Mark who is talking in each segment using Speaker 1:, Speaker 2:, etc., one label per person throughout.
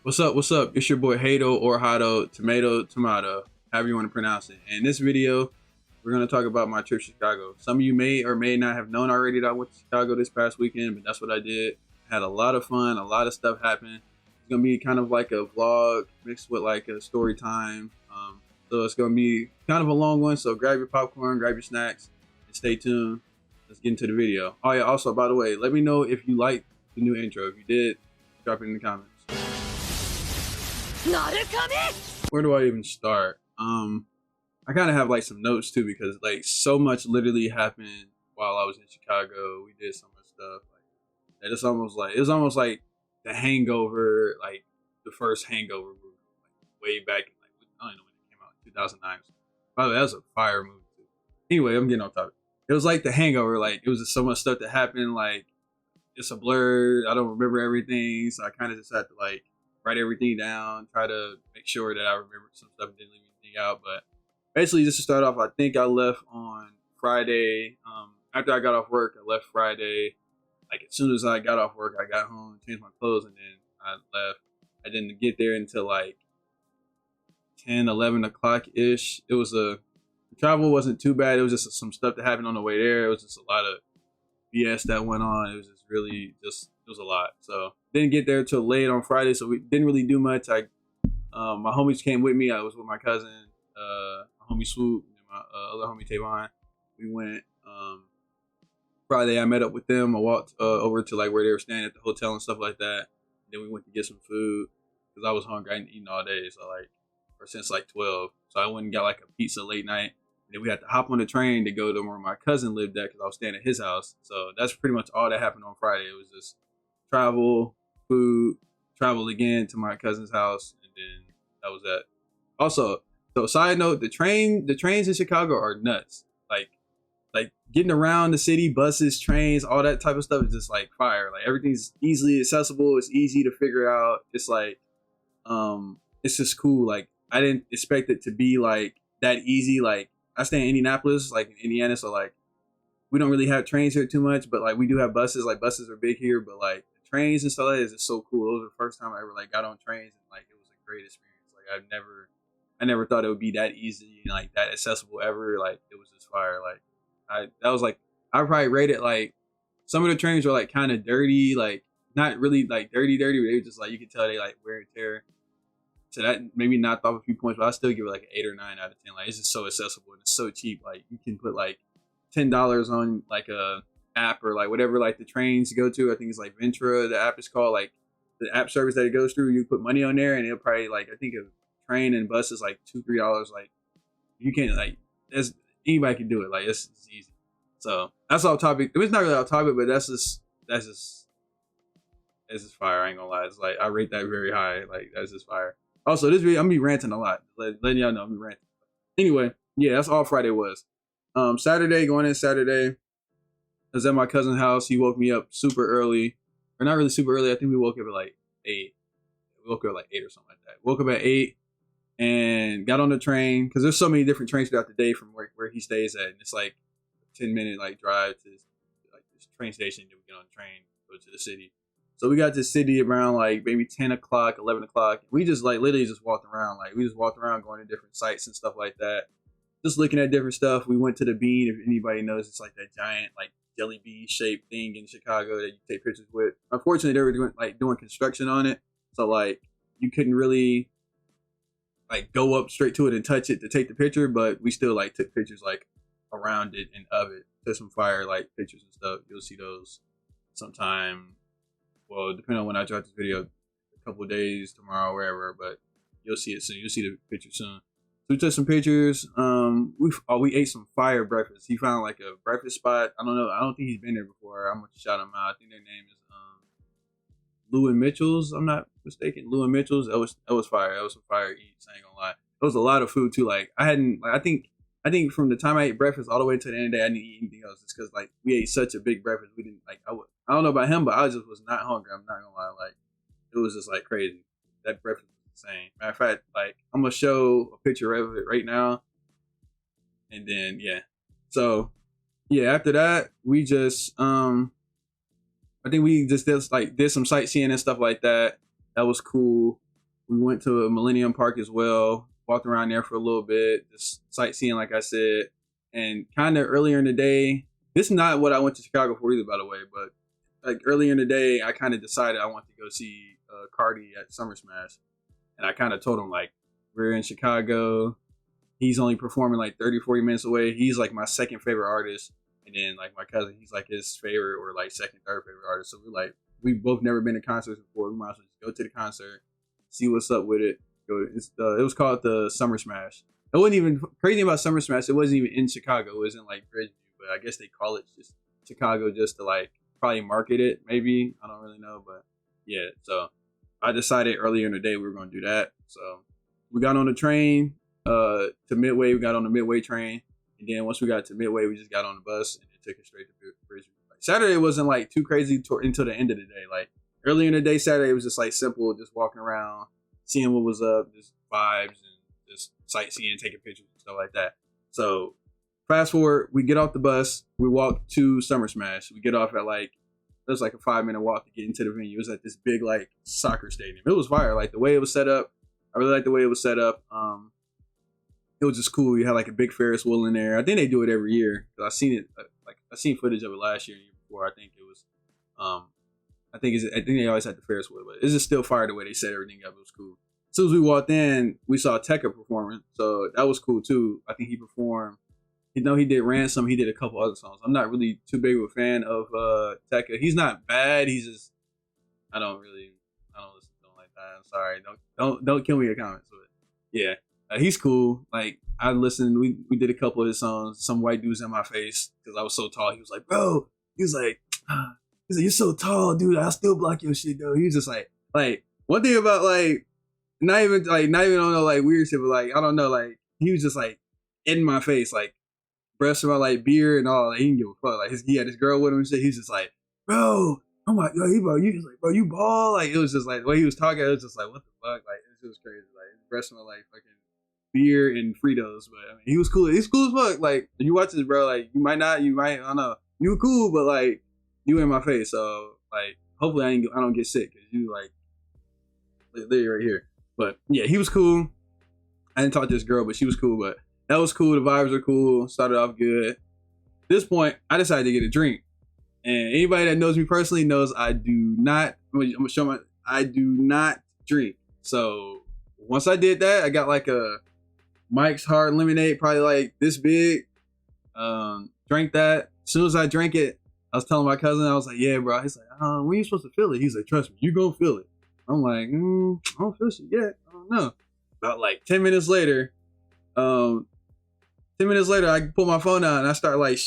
Speaker 1: What's up? What's up? It's your boy Hado or Hado, tomato, however you want to pronounce it. And in this video, we're going to talk about my trip to Chicago. Some of you may or may not have known already that I went to Chicago this past weekend, but that's what I did. Had a lot of fun, a lot of stuff happened. It's going to be kind of like a vlog mixed with like a story time. So it's going to be kind of a long one. So grab your popcorn, grab your snacks, and stay tuned. Let's get into the video. Oh yeah, also, by the way, let me know if you liked the new intro. If you did, drop it in the comments. Where do I even start? I kind of have like some notes too because like so much literally happened while I was in Chicago. We did so much stuff. Like it's almost like The Hangover, like the first Hangover movie, like way back in like I don't know when it came out, 2009. By the way, that was a fire movie too. Anyway, I'm getting off topic. It was like The Hangover. Like it was just so much stuff that happened. Like it's a blur. I don't remember everything, so I kind of just had to like write everything down, try to make sure that I remember some stuff and didn't leave anything out. But basically, just to start off, I think I left on Friday. After I got off work, I left Friday. Like as soon as I got off work, I got home, changed my clothes, and then I left. I didn't get there until like 10, 11 o'clock ish. The travel wasn't too bad. It was just some stuff that happened on the way there. It was just a lot of BS that went on. It was just really it was a lot. So didn't get there till late on Friday, so we didn't really do much. My homies came with me. I was with my cousin, my homie Swoop, and my other homie Tavon. We went Friday. I met up with them. I walked over to like where they were staying at the hotel and stuff like that. Then we went to get some food because I was hungry. I hadn't eaten all day, so or since like 12. So I went and got like a pizza late night. And then we had to hop on the train to go to where my cousin lived at because I was staying at his house. So that's pretty much all that happened on Friday. It was just travel, food, travel again to my cousin's house, and then that was that. Also, so side note, the trains in Chicago are nuts. Like getting around the city, buses, trains, all that type of stuff is just like fire. Like everything's easily accessible. It's easy to figure out. It's like, it's just cool. Like I didn't expect it to be like that easy. Like I stay in Indianapolis, like in Indiana, so like we don't really have trains here too much, but like we do have buses. Like buses are big here, but like the trains and stuff like that is just so cool. It was the first time I ever like got on trains, and like it was a great experience. Like I never thought it would be that easy and like that accessible ever. Like it was just fire. Like I probably rated like some of the trains were like kind of dirty, like not really like dirty, but they were just like you could tell they like wear and tear. So that maybe knocked off a few points, but I still give it like an 8 or 9 out of 10. Like it's just so accessible and it's so cheap. Like you can put like $10 on like a app or like whatever like the trains go to. I think it's like Ventura. The app is called like the app service that it goes through. You put money on there and it'll probably like I think a train and bus is like $2-3. Like you can't like there's anybody can do it. Like it's easy. So that's off topic. It's not really off topic, but that's just fire. I ain't gonna lie. It's like I rate that very high. Like that's just fire. Also, this video, I'm gonna be ranting a lot. Letting y'all know I'm gonna be ranting. Anyway, yeah, that's all Friday was. Saturday, going in Saturday, I was at my cousin's house. He woke me up super early. Or not really super early. I think we woke up at like 8. We woke up at like 8 or something like that. Woke up at 8 and got on the train. Because there's so many different trains throughout the day from where he stays at. And it's like a 10-minute like drive to like this train station. Then we get on the train, go to the city. So we got to the city around like maybe 10 o'clock, 11 o'clock. We just like literally just walked around. Like we just walked around going to different sites and stuff like that. Just looking at different stuff. We went to the Bean. If anybody knows, it's like that giant like jelly bean shaped thing in Chicago that you take pictures with. Unfortunately, they were doing construction on it. So like you couldn't really like go up straight to it and touch it to take the picture. But we still like took pictures like around it and of it. Took some fire like pictures and stuff. You'll see those sometime. Well, depending on when I drop this video, a couple of days, tomorrow, wherever, but you'll see it soon. You'll see the picture soon. So we took some pictures. We ate some fire breakfast. He found like a breakfast spot. I don't know. I don't think he's been there before. I'm gonna shout him out. I think their name is Lou and Mitchell's. I'm not mistaken. Lou and Mitchell's. That was fire. That was some fire eats. I ain't gonna lie. It was a lot of food too. Like I think from the time I ate breakfast all the way to the end of the day, I didn't eat anything else. It's because like we ate such a big breakfast. We didn't like I don't know about him, but I just was not hungry. I'm not gonna lie. Like it was just like crazy. That breakfast was insane. Matter of fact, like I'm gonna show a picture of it right now. And then yeah. So yeah, after that, we just I think we just did some sightseeing and stuff like that. That was cool. We went to Millennium Park as well. Walked around there for a little bit, just sightseeing, like I said. And kind of earlier in the day, this is not what I went to Chicago for either, by the way. But like earlier in the day, I kind of decided I want to go see Carti at Summersmash, and I kind of told him like we're in Chicago. He's only performing like 30, 40 minutes away. He's like my second favorite artist. And then like my cousin, he's like his favorite or like second, third favorite artist. So we're like, we've both never been to concerts before. We might as well just go to the concert, see what's up with it. It was called the Summersmash. It wasn't even crazy about Summersmash. It wasn't even in Chicago. It was in like Bridgeview, but I guess they call it just Chicago just to like probably market it. Maybe, I don't really know, but yeah. So I decided earlier in the day we were going to do that. So we got on the train to Midway. We got on the Midway train, and then once we got to Midway, we just got on the bus and it took us straight to Bridgeview. Like, Saturday wasn't like too crazy until the end of the day. Like earlier in the day, Saturday was just like simple, just walking around, seeing what was up, just vibes and just sightseeing, taking pictures and stuff like that. So fast forward, we get off the bus, we walk to Summersmash. We get off at like, it was like a 5-minute walk to get into the venue. It was at this big like soccer stadium. It was fire, like the way it was set up. I really like the way it was set up. It was just cool. You had like a big Ferris wheel in there. I think they do it every year. I seen it, like I seen footage of it last year and year before. I think it was, I think they always had the Ferris wheel, but it's just still fire the way they set everything up. It was cool. As soon as we walked in, we saw Tekka performing, so that was cool too. I think he performed. You know, he did Ransom. He did a couple other songs. I'm not really too big of a fan of Tekka. He's not bad. He's just I don't listen to him like that. I'm sorry. Don't kill me in the comments. But yeah, he's cool. Like I listened. We did a couple of his songs. Some white dudes in my face because I was so tall. He was like, bro. He was like, you're so tall, dude. I'll still block your shit though. He was just like one thing about like. Not even on no like weird shit, but like I don't know, like he was just like in my face, like breath smell like beer and all. Like he didn't give a fuck. Like he had his girl with him and shit. He's just like, bro, oh my god, you just like, bro, you ball. Like it was just like the way he was talking. It was just like, what the fuck? Like it was crazy. Like his breath smelled like fucking beer and Fritos. But I mean, he was cool. He's cool as fuck. Like if you watch this, bro, like you might, I don't know. You were cool, but like you in my face. So like hopefully I don't get sick because you like literally right here. But yeah, he was cool. I didn't talk to this girl, but she was cool. But that was cool. The vibes are cool. Started off good. At this point, I decided to get a drink. And anybody that knows me personally knows I do not. I'm gonna show I do not drink. So once I did that, I got like a Mike's Hard Lemonade, probably like this big. Drank that. As soon as I drank it, I was telling my cousin, I was like, yeah, bro. He's like, when are you supposed to feel it? He's like, trust me, you gonna feel it. I'm like, I don't feel shit yet. I don't know. About like 10 minutes later, I pull my phone out and I start like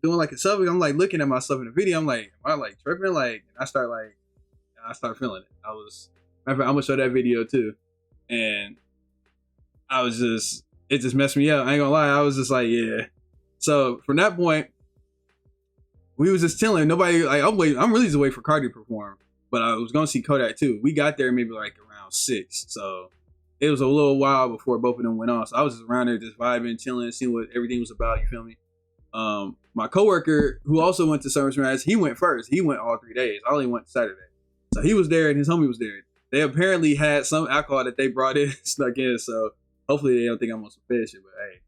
Speaker 1: doing like a selfie. I'm like looking at myself in the video. I'm like, am I like tripping? Like, I start feeling it. I'm gonna show that video too. And it just messed me up. I ain't gonna lie. I was just like, yeah. So from that point, we was just chilling. Nobody, like, I'm really just waiting for Carti to perform. But I was going to see Kodak too. We got there maybe like around 6. So it was a little while before both of them went on. So I was just around there just vibing, chilling, seeing what everything was about. You feel me? My coworker, who also went to Summersmash, he went first. He went all 3 days. I only went Saturday. So he was there and his homie was there. They apparently had some alcohol that they brought in, snuck in. So hopefully they don't think I'm on some fish shit. But hey,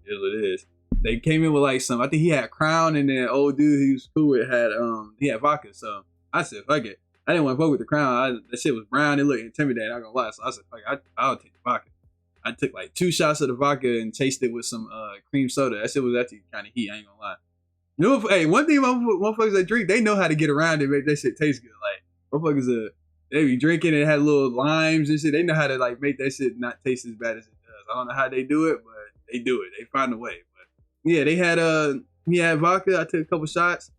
Speaker 1: it is what it is. They came in with like I think he had Crown, and then old dude he was cool with he had vodka. So I said, fuck it. I didn't want to fuck with the Crown. That shit was brown. It looked intimidating. I'm not gonna lie. So I said, fuck it, I'll take the vodka. I took like 2 shots of the vodka and chased it with some cream soda. That shit was actually kind of heat. I ain't gonna lie. You know, hey, one thing about motherfuckers that drink, they know how to get around it, make that shit taste good. Like motherfuckers, they be drinking and it had little limes and shit. They know how to like make that shit not taste as bad as it does. I don't know how they do it, but they do it. They find a way. But yeah, they had he had vodka. I took a couple shots.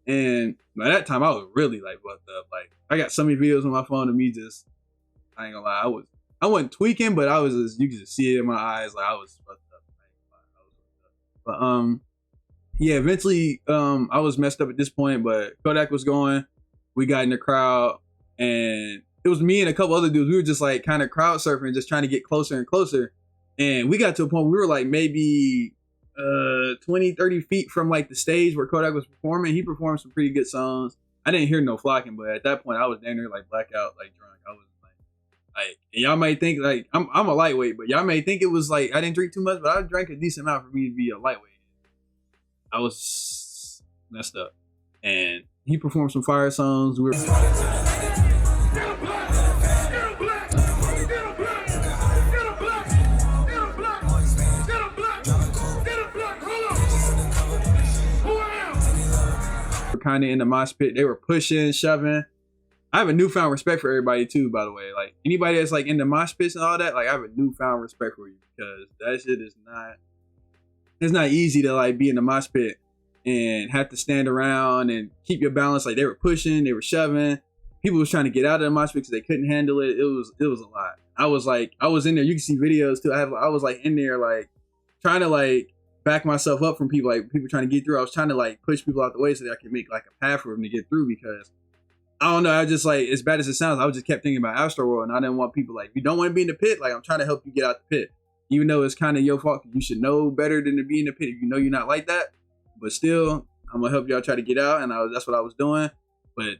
Speaker 1: And by that time, I was really like fucked up. Like I got so many videos on my phone of me just, I ain't gonna lie, I wasn't tweaking, but I was just, you could just see it in my eyes, like I was fucked up. I ain't gonna lie, I was fucked up. But yeah, eventually I was messed up at this point, but Kodak was going. We got in the crowd, and it was me and a couple other dudes. We were just like kind of crowd surfing, just trying to get closer and closer. And we got to a point where we were like maybe 20, 30 feet from like the stage where Kodak was performing. He performed some pretty good songs. I didn't hear no flocking, but at that point I was down there like blackout, like drunk. I was Like, and y'all might think like I'm a lightweight, but y'all may think it was like I didn't drink too much, but I drank a decent amount for me to be a lightweight. I was messed up, and he performed some fire songs. We were. Kind of in the mosh pit. They were pushing, shoving. I have a newfound respect for everybody too, by the way. Like anybody that's like in the mosh pits and all that, like I have a newfound respect for you because that shit is not. It's not easy to like be in the mosh pit and have to stand around and keep your balance. Like they were pushing, they were shoving. People was trying to get out of the mosh pit because they couldn't handle it. It was a lot. I was in there. You can see videos too. I was like in there like trying to like back myself up from people, like people trying to get through. I was trying to like push people out the way so that I could make like a path for them to get through because I don't know. I just like, as bad as it sounds, I was just kept thinking about Astroworld and I didn't want people like, if you don't want to be in the pit, like I'm trying to help you get out the pit. Even though it's kind of your fault, you should know better than to be in the pit if you know you're not like that. But still, I'm gonna help y'all try to get out, and that's what I was doing. But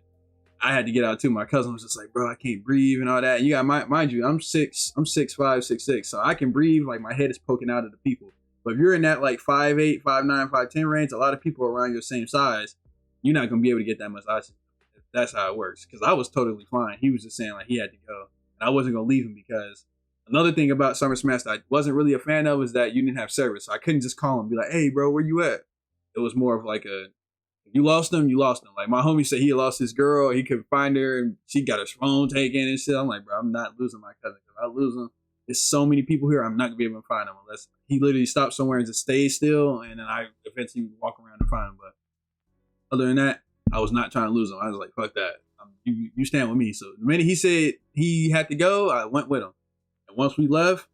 Speaker 1: I had to get out too. My cousin was just like, bro, I can't breathe and all that. And you got mind you, I'm 6'5", 6'6", so I can breathe. Like my head is poking out of the people. But if you're in that like 5'8", 5'9", 5'10" range, a lot of people around your same size, you're not gonna be able to get that much oxygen. That's how it works. Because I was totally fine. He was just saying like he had to go, and I wasn't gonna leave him because another thing about Summersmash that I wasn't really a fan of is that you didn't have service. So I couldn't just call him and be like, hey, bro, where you at? It was more of like if you lost him, you lost him. Like my homie said he lost his girl. He couldn't find her and she got his phone taken and shit. I'm like, bro, I'm not losing my cousin. If I lose him, there's so many people here, I'm not going to be able to find him unless he literally stopped somewhere and just stayed still. And then I eventually would walk around and find him. But other than that, I was not trying to lose him. I was like, fuck that. You stand with me. So the minute he said he had to go, I went with him. And once we left,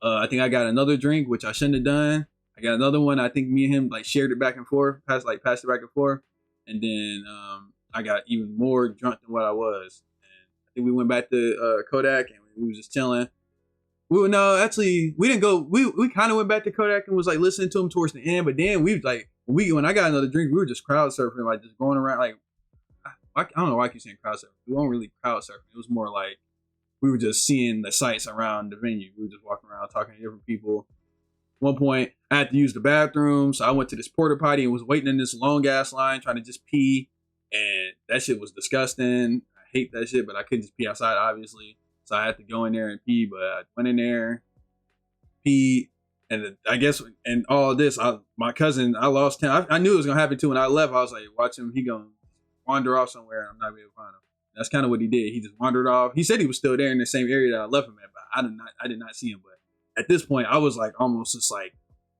Speaker 1: I think I got another drink, which I shouldn't have done. I got another one. I think me and him like shared it back and forth, passed it back and forth. And then I got even more drunk than what I was. And I think we went back to Kodak and we were just chilling. We didn't go. We kind of went back to Kodak and was like listening to him towards the end. But then when I got another drink, we were just crowd surfing, like just going around. Like I don't know why I keep saying crowd surfing. We weren't really crowd surfing. It was more like we were just seeing the sights around the venue. We were just walking around talking to different people. At one point, I had to use the bathroom, so I went to this porta potty and was waiting in this long ass line trying to just pee, and that shit was disgusting. I hate that shit, but I couldn't just pee outside, obviously, so I had to go in there and pee. But I went in there, peed, and I guess and all this, my cousin, I lost him. I knew it was gonna happen too. When I left, I was like, watch him, he gonna wander off somewhere, and I'm not gonna be able to find him. That's kind of what he did. He just wandered off. He said he was still there in the same area that I left him at, but I did not see him. But at this point, I was like almost just like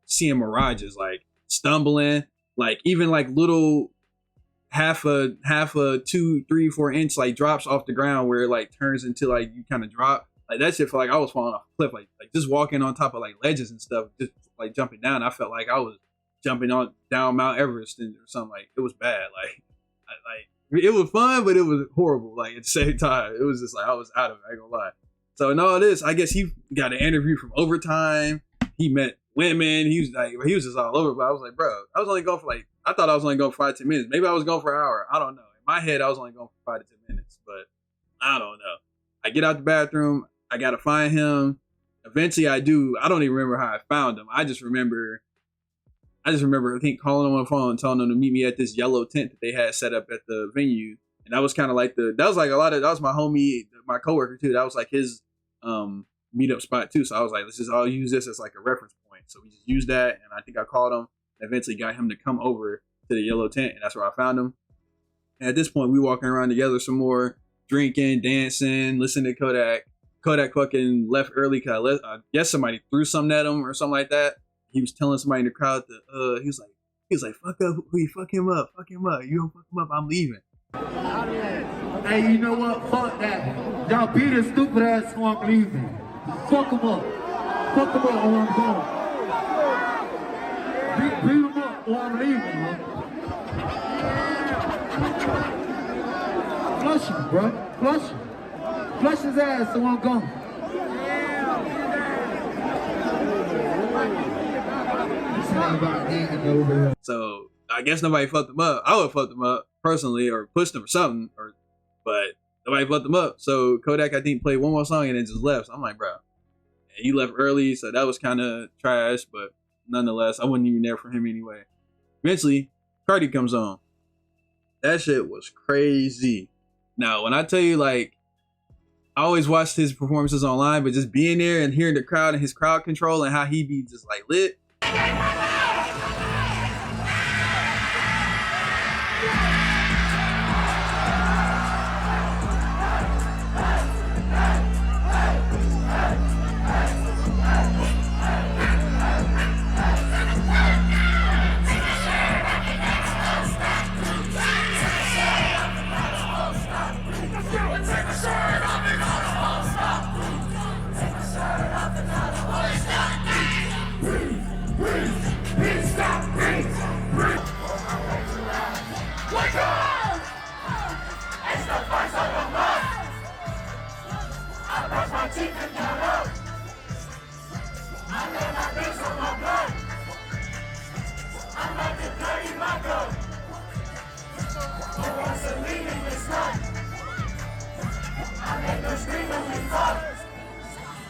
Speaker 1: seeing mirages, like stumbling, like even like little half a 2, 3, 4 inch like drops off the ground where it like turns into like you kind of drop. Like that shit felt like I was falling off a cliff, like just walking on top of like ledges and stuff, just like jumping down. I felt like I was jumping down Mount Everest or something. Like it was bad. Like it was fun, but it was horrible. Like at the same time, it was just like I was out of it. I ain't gonna lie. So in all this, I guess he got an interview from Overtime. He met women. He was just all over. But I was like, bro, I was only going for I thought I was only going for 5 to 10 minutes. Maybe I was going for an hour. I don't know. In my head, I was only going for 5 to 10 minutes. But I don't know. I get out the bathroom. I gotta find him. Eventually, I do. I don't even remember how I found him. I just remember. I think calling him on the phone and telling him to meet me at this yellow tent that they had set up at the venue. And that was kind of like that was my homie, my coworker too. That was like his meetup spot too. So I was like, let's just all use this as like a reference point. So we just used that, and I think I called him and eventually got him to come over to the yellow tent, and that's where I found him. And at this point, we walking around together some more, drinking, dancing, listening to Kodak. Kodak fucking left early because I guess somebody threw something at him or something like that. He was telling somebody in the crowd that he was like, fuck up, fuck him up. You don't fuck him up, I'm leaving.
Speaker 2: Hey, you know what? Fuck that. Y'all beat his stupid ass, so I'm leaving. Fuck him up. Fuck him up or I'm going. Beat him up or I'm leaving, man. Flush him, bro. Flush him. Flush his ass so I'm going.
Speaker 1: So I guess nobody fucked him up. I would have fucked him up personally or pushed him or something. But Nobody fucked him up. So Kodak, I think, played one more song and then just left. So I'm like, bro, and he left early, so that was kind of trash. But nonetheless, I wasn't even there for him anyway. Eventually, Carti comes on. That shit was crazy. Now, when I tell you, like, I always watched his performances online, but just being there and hearing the crowd and his crowd control and how he be just like lit.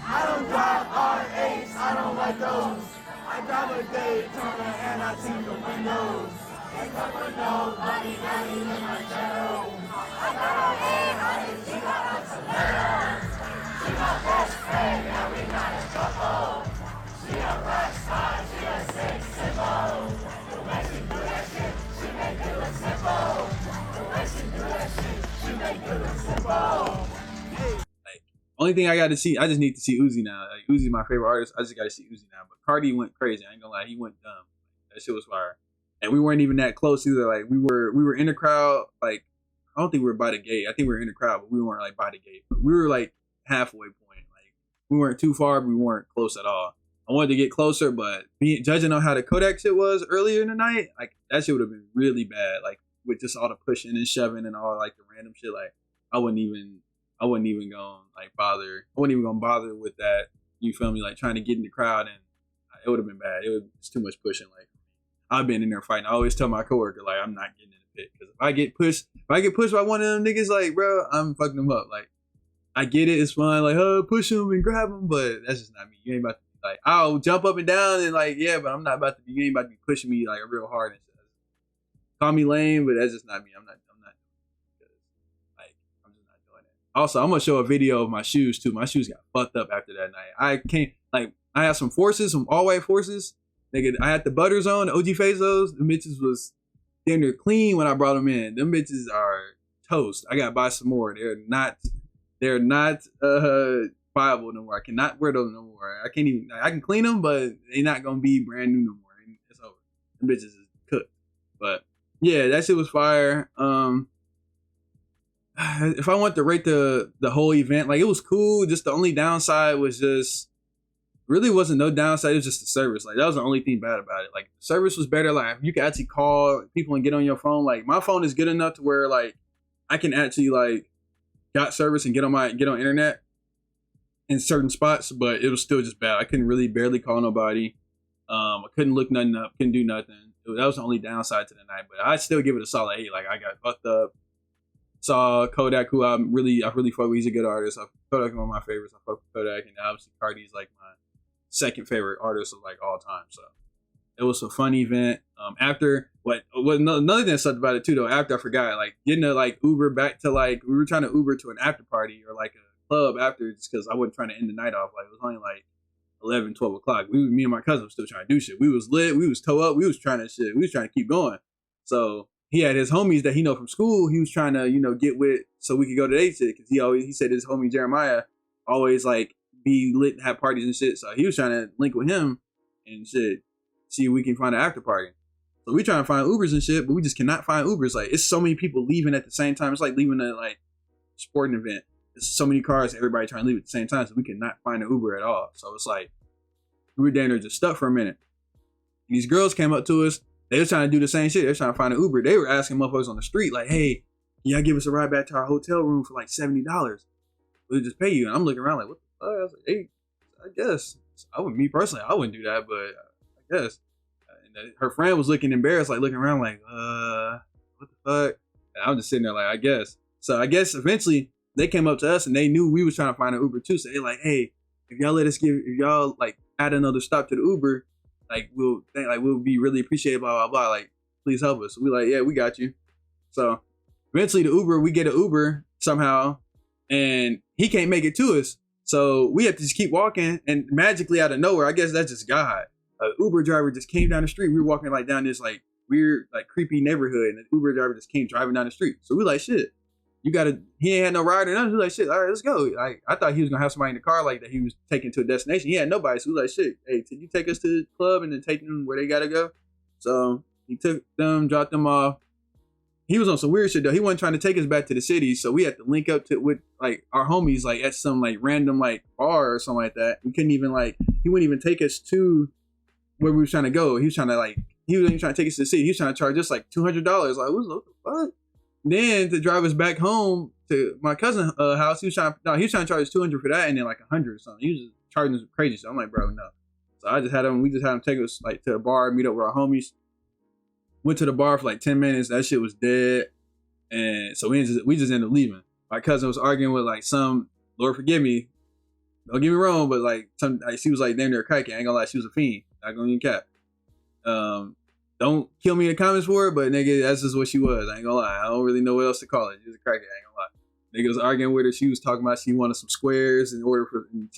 Speaker 2: I don't drive R8s, I don't like those. I drive a Daytona and I see the windows. Ain't got with nobody, not even my shadow. I got her head on it, she got a tomato. She my best friend, and we got a couple. She a rock star, she a sex symbol. The way she do that shit, she make it look simple. The way she do that shit, she make it look simple.
Speaker 1: Only thing I got to see, I just need to see Uzi now. Like, Uzi's my favorite artist. I just got to see Uzi now. But Carti went crazy. I ain't gonna lie, he went dumb. That shit was fire. And we weren't even that close either. Like we were in the crowd. Like I don't think we were by the gate. I think we were in the crowd, but we weren't like by the gate. But we were like halfway point. Like we weren't too far, but we weren't close at all. I wanted to get closer, but judging on how the Kodak shit was earlier in the night, like that shit would have been really bad. Like with just all the pushing and shoving and all like the random shit. Like I wouldn't even gonna like bother. I wasn't even gonna bother with that. You feel me? Like trying to get in the crowd, and it would have been bad. It was too much pushing. Like I've been in there fighting. I always tell my coworker like I'm not getting in the pit because if I get pushed by one of them niggas, like bro, I'm fucking them up. Like I get it, it's fun. Like push them and grab them, but that's just not me. You ain't about to be like I'll jump up and down and like yeah, but I'm not about to be. You ain't about to be pushing me like real hard and shit. Call me lame, but that's just not me. I'm not. Also, I'm gonna show a video of my shoes too. My shoes got fucked up after that night. I had some forces, some all white forces. Nigga, I had the butters on, the OG Fazos. The bitches was damn near clean when I brought them in. Them bitches are toast. I gotta buy some more. They're not viable no more. I cannot wear them no more. I can clean them, but they're not gonna be brand new no more. It's over. Them bitches is cooked. But yeah, that shit was fire. If I want to rate the whole event, like it was cool. Just the only downside was just really wasn't no downside. It was just the service. Like that was the only thing bad about it. Like the service was better. Like you could actually call people and get on your phone. Like my phone is good enough to where like I can actually like got service and get on internet in certain spots, but it was still just bad. I couldn't really barely call nobody. I couldn't look nothing up. Couldn't do nothing. That was the only downside to the night. But I still give it a solid 8. Like I got fucked up. Saw Kodak, who I really fuck with. He's a good artist. Kodak is one of my favorites. I fuck with Kodak, and obviously Carti's like my second favorite artist of like all time. So it was a fun event. After another thing that sucked about it too though. After I forgot, like getting to like Uber back to like we were trying to Uber to an after party or like a club after just because I wasn't trying to end the night off. Like it was only like 11, 12 o'clock. Me and my cousin was still trying to do shit. We was lit. We was toe up. We was trying to keep going. So he had his homies that he know from school. He was trying to, get with so we could go to their shit because he said his homie Jeremiah always like be lit and have parties and shit. So he was trying to link with him and shit, see if we can find an after party. So we trying to find Ubers and shit, but we just cannot find Ubers. Like it's so many people leaving at the same time. It's like leaving a like sporting event. There's so many cars, everybody trying to leave at the same time, so we cannot find an Uber at all. So it's like we were down there just stuck for a minute. And these girls came up to us. They were trying to do the same shit. They were trying to find an Uber. They were asking motherfuckers on the street, like, hey, can y'all give us a ride back to our hotel room for like $70? We'll just pay you. And I'm looking around like, what the fuck? I was like, hey, I guess. Me personally, I wouldn't do that, but I guess. And her friend was looking embarrassed, like looking around like, what the fuck? And I'm just sitting there like, I guess. So I guess eventually they came up to us and they knew we was trying to find an Uber too. So they like, hey, if y'all like add another stop to the Uber, like we'll be really appreciated, blah blah blah. Like, please help us. So we like, yeah, we got you. So eventually we get an Uber somehow, and he can't make it to us. So we have to just keep walking, and magically out of nowhere, I guess that's just God. An Uber driver just came down the street. We were walking like down this like weird, like creepy neighborhood, and the Uber driver just came driving down the street. So we like, shit, he ain't had no ride or nothing. We like, shit, all right, let's go. Like, I thought he was gonna have somebody in the car like that he was taking to a destination. He had nobody. So we like, shit, hey, can you take us to the club and then take them where they gotta go? So he took them, dropped them off. He was on some weird shit though. He wasn't trying to take us back to the city, so we had to link up with like our homies like at some like random like bar or something like that. We couldn't even like, he wouldn't even take us to where we were trying to go. He was trying to like, he wasn't even trying to take us to the city. He was trying to charge us like $200. Like, what the fuck? Then to drive us back home to my cousin's house, he was trying to charge us $200 for that, and then like $100 or something. He was just charging us crazy shit. I'm like, bro, no. So we just had him take us like to a bar, meet up with our homies. Went to the bar for like 10 minutes. That shit was dead. And so we just ended up leaving. My cousin was arguing with like some, Lord forgive me, don't get me wrong, but like she was like damn near a kike. I ain't gonna lie, she was a fiend. Not gonna even cap. Don't kill me in the comments for it, but nigga, that's just what she was. I ain't gonna lie. I don't really know what else to call it. She was a crackhead, I ain't gonna lie. Nigga was arguing with her. She was talking about she wanted some squares in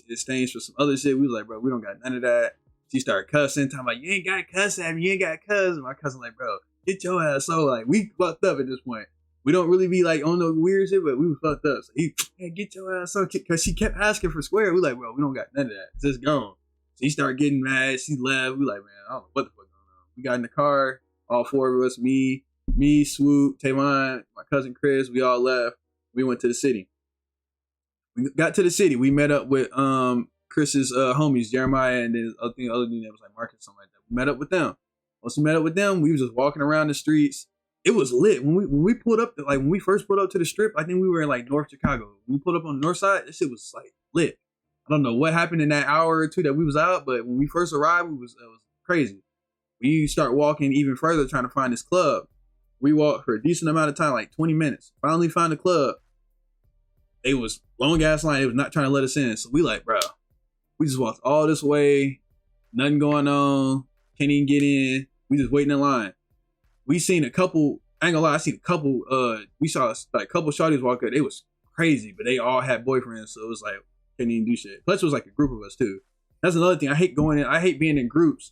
Speaker 1: exchange for some other shit. We was like, bro, we don't got none of that. She started cussing, talking about, you ain't got to cuss at me, you ain't got to cuss. My cousin like, bro, get your ass. So like, we fucked up at this point. We don't really be like on no weird shit, but we was fucked up. So he, hey, get your ass up, because she kept asking for square. We like, bro, we don't got none of that. It's just gone. So he started getting mad. She left. We like, man, I don't know what the fuck going on. We got in the car, all four of us, me, Swoop, Tavon, my cousin Chris. We all left. We went to the city. We got to the city. We met up with Chris's homies, Jeremiah, and then I think the other dude that was like Marcus, something like that. We met up with them. Once we met up with them, we was just walking around the streets. It was lit. When we pulled up, like when we first pulled up to the strip, I think we were in like North Chicago. When we pulled up on the north side, this shit was like lit. I don't know what happened in that hour or two that we was out, but when we first arrived, it was crazy. We start walking even further trying to find this club. We walked for a decent amount of time, like 20 minutes. Finally found the club. It was long ass line. It was not trying to let us in. So we like, bro, we just walked all this way, nothing going on, can't even get in. We just waiting in line. We seen a couple, I ain't gonna lie, I seen a couple, we saw like a couple shawties walk up. It was crazy, but they all had boyfriends, so it was like, couldn't even do shit. Plus it was like a group of us too. That's another thing. I hate being in groups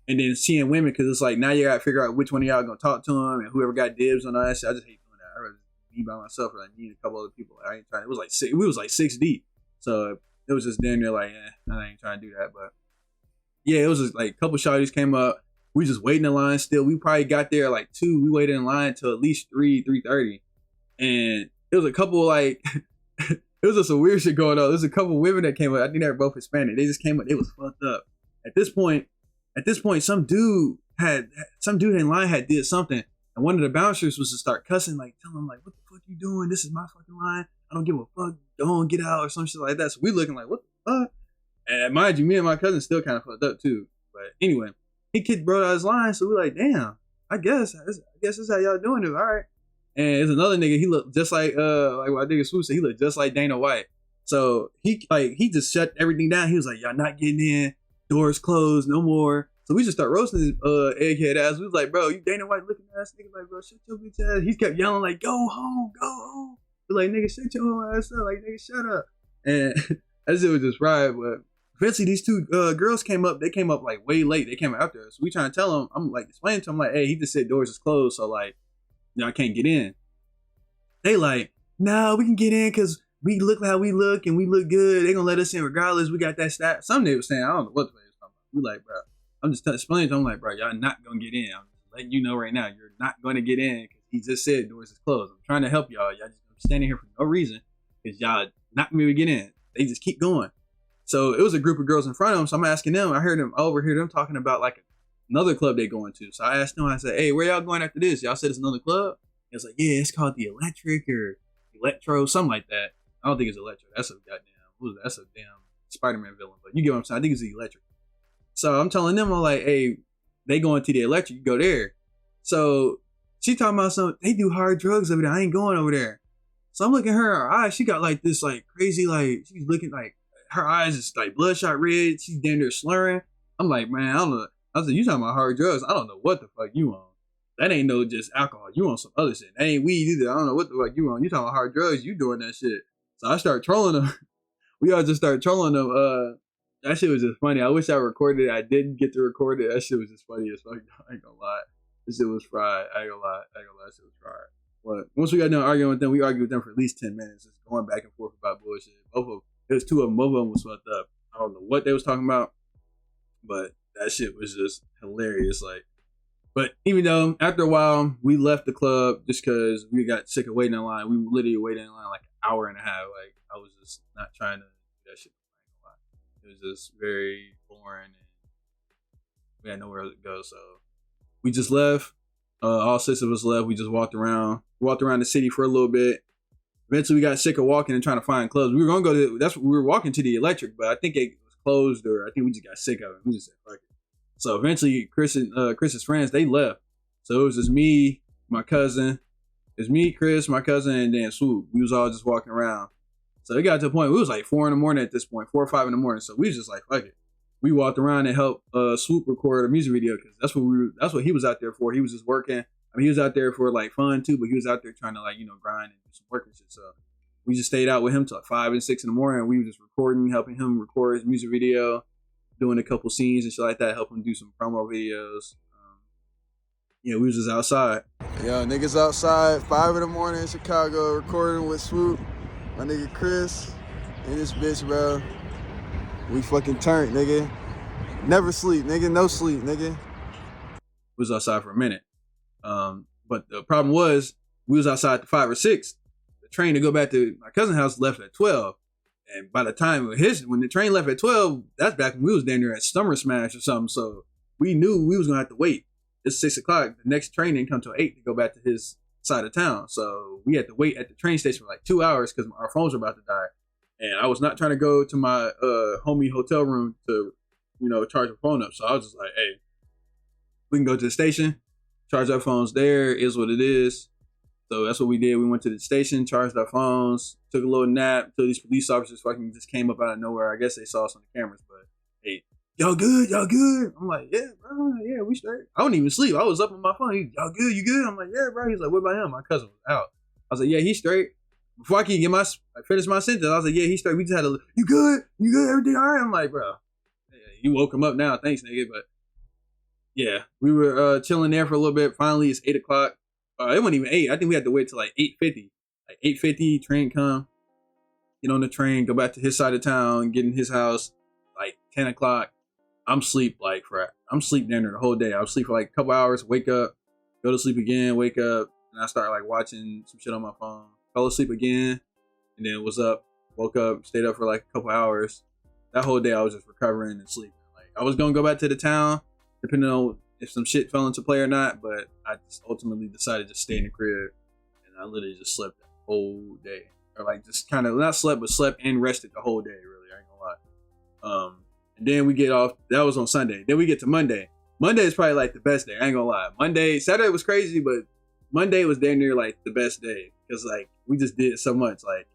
Speaker 1: and then seeing women, because it's like, now you gotta figure out which one of y'all gonna talk to them and whoever got dibs on all that shit. I just hate doing that. I'd rather be by myself or like me and a couple other people. I ain't trying. It was like we was like 6 deep. So it was just damn near like, I ain't trying to do that. But yeah, it was just like a couple shawties came up. We just waiting in line still. We probably got there like 2. We waited in line till at least 3:30. And it was a couple like, it was just some weird shit going on. There's a couple women that came up. I think they were both Hispanic. They just came up. They was fucked up. At this point, some dude in line had did something. And one of the bouncers was to start cussing, like telling him like, what the fuck you doing? This is my fucking line. I don't give a fuck. Don't get out or some shit like that. So we looking like, what the fuck? And mind you, me and my cousin still kind of fucked up too. But anyway, he kicked bro out his line. So we're like, damn, I guess that's how y'all doing it. All right. And there's another nigga, he looked just like I think it's Swoop said, he looked just like Dana White. So he just shut everything down. He was like, y'all not getting in, doors closed, no more. So we just start roasting his egghead ass. We was like, bro, you Dana White looking ass nigga, like, bro, shut your bitch ass. He kept yelling like, go home, go home. We're like, nigga, shut your ass up, like, nigga, shut up. And that shit was just right. But eventually these 2 girls came up. They came up like way late. They came after us. So we trying to tell them, I'm like explaining to them like, hey, he just said doors is closed, so like, y'all can't get in. They like, no, we can get in because we look how we look and we look good. They gonna let us in regardless. We got that stat. Something they was saying, I don't know what the fuck they was talking about. We like, bro, I'm just explaining to them like, bro, y'all not gonna get in. I'm just letting you know right now, you're not gonna get in because he just said doors is closed. I'm trying to help y'all. Y'all just standing here for no reason because y'all not gonna be able to get in. They just keep going. So it was a group of girls in front of them. So I'm asking them. I overheard them talking about like another club they going to. So I asked them. I said, hey, where y'all going after this? Y'all said it's another club. It's like, yeah, it's called the Electric or Electro, something like that. I don't think it's Electro. That's a damn Spider-Man villain. But you get what I'm saying. I think it's the Electric. So I'm telling them, I'm like, hey, they going to the Electric. You go there. So she talking about something. They do hard drugs over there. I ain't going over there. So I'm looking at her eyes. She got like this like crazy, like she's looking like her eyes is like bloodshot red. She's damn near slurring. I'm like, man, I don't know. I said, you talking about hard drugs? I don't know what the fuck you on. That ain't no just alcohol. You on some other shit. That ain't weed either. I don't know what the fuck you on. You talking about hard drugs? You doing that shit? So I start trolling them. We all just start trolling them. That shit was just funny. I wish I recorded it. I didn't get to record it. That shit was just funny as fuck. I ain't gonna lie. This shit was fried. I ain't gonna lie. That shit was fried. But once we got done arguing with them, we argued with them for at least 10 minutes, just going back and forth about bullshit. It was two of them. Both of them was fucked up. I don't know what they was talking about, but that shit was just hilarious. Like, but even though after a while we left the club just because we got sick of waiting in line. We literally waited in line like an hour and a half. Like I was just not trying to do that shit. It was just very boring and we had nowhere to go. So we just left. All six of us left. We just walked around the city for a little bit. Eventually we got sick of walking and trying to find clubs. We were gonna go to we were walking to the Electric, but I think it was closed or I think we just got sick of it. We just said fuck it. So eventually Chris's friends, they left. So it was just me, my cousin. It's me, Chris, my cousin, and then Swoop. We was all just walking around. So it got to the point, we was like 4 in the morning at this point, 4 or 5 in the morning. So we was just like, fuck it. We walked around and helped Swoop record a music video because that's what he was out there for. He was just working. I mean, he was out there for like fun too, but he was out there trying to like, grind and do some work and shit. So we just stayed out with him till like 5 and 6 in the morning. And we were just recording, helping him record his music video, doing a couple scenes and shit like that, helping him do some promo videos. We was just outside. Yo, niggas outside, 5 in the morning in Chicago, recording with Swoop, my nigga Chris, and this bitch, bro. We fucking turned, nigga. Never sleep, nigga. No sleep, nigga. We was outside for a minute. But the problem was, we was outside at 5 or 6. The train to go back to my cousin's house left at 12. And by the time when the train left at 12, that's back when we was down there at Summersmash or something. So we knew we was gonna have to wait. It's 6 o'clock. The next train didn't come till 8 to go back to his side of town. So we had to wait at the train station for like 2 hours because our phones were about to die. And I was not trying to go to my homie hotel room to, charge the phone up. So I was just like, hey, we can go to the station, charge our phones there, is what it is. So that's what we did. We went to the station, charged our phones, took a little nap until these police officers fucking just came up out of nowhere. I guess they saw us on the cameras, but hey, y'all good? Y'all good? I'm like, yeah, bro, yeah, we straight. I don't even sleep. I was up on my phone. Y'all good? You good? I'm like, yeah, bro. He's like, what about him? My cousin was out. I was like, yeah, he's straight. Before I can finish my sentence, I was like, yeah, he's straight. We just had you good? You good? Everything all right? I'm like, bro, yeah, you woke him up now. Thanks, nigga. But yeah, we were chilling there for a little bit. Finally, it's 8 o'clock. It wasn't even 8. I think we had to wait till like 8:50. Like 8:50, train come. Get on the train, go back to his side of town, get in his house. Like 10 o'clock. I'm sleep down there the whole day. I was sleep for like a couple hours, wake up, go to sleep again, wake up, and I start like watching some shit on my phone. Fell asleep again, and then was up, woke up, stayed up for like a couple hours. That whole day I was just recovering and sleeping. Like I was gonna go back to the town, depending on if some shit fell into play or not, but I just ultimately decided to stay in the crib, and I literally just slept the whole day. Or like just kind of not slept, but slept and rested the whole day, really. I ain't gonna lie. And then we get off, that was on Sunday. Then we get to Monday. Monday is probably like the best day, I ain't gonna lie. Saturday was crazy, but Monday was damn near like the best day. Because like we just did so much. Like